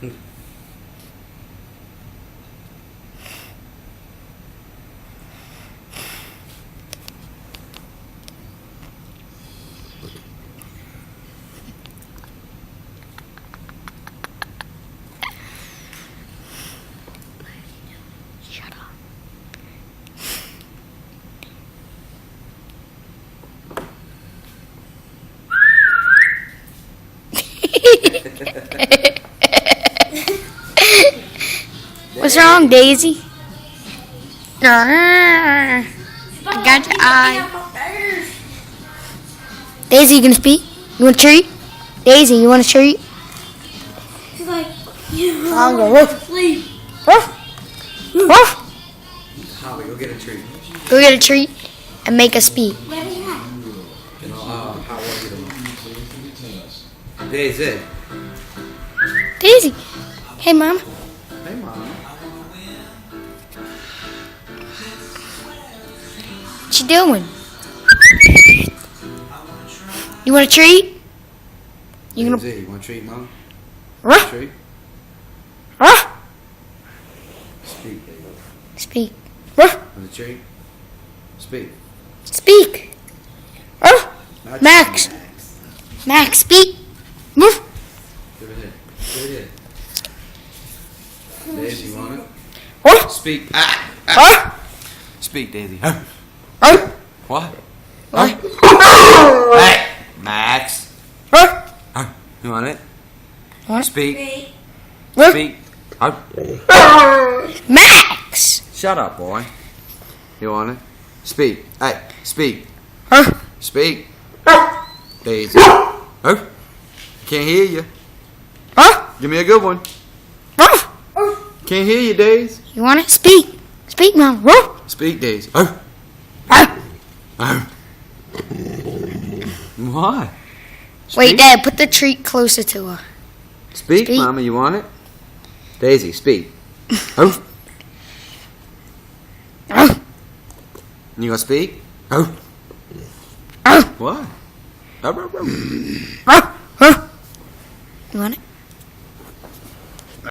Shut up. What's wrong, Daisy? I got your eye. Daisy, you gonna speak? You want a treat? Daisy, you want a treat? She's like, I'll go. Woof. sleep. Woof. Woof. Holly, go get a treat. Go get a treat and make us speak. Where is that? You know, how was it? Daisy. Daisy. Hey, Mom. Hey, Mom. What you doing? You want a treat? You gonna? Daisy, you want a treat, Mom? Ruff. Treat? Ruff. Speak, baby. Speak. Ruff. Want a treat? Speak. Speak. Ruff. Not Max. Max, speak. Ruff. Give it here. Give it here. Daisy, you want it? Ruff. Speak. Ruff. Speak, Daisy. Ruff. What? Ruff. Hey, Max. Ruff. You want it? Want it? Speak. Ruff. Speak. Max. Shut up, boy. You want it? Speak. Hey, speak. Ruff. Speak. Daisy. Oh, can't hear you. Ruff. Give me a good one. Ruff. Can't hear you, Daisy. You want it? Speak. Speak, Mom. Ruff. Speak, Daisy. Ruff. What? Wait, Speak? Dad, put the treat closer to her. Speak, Speak. Mama. You want it? Daisy, speak. Oh. Ruff. You gonna speak? Oh. Ruff. What? Ruff. Ruff. You want it?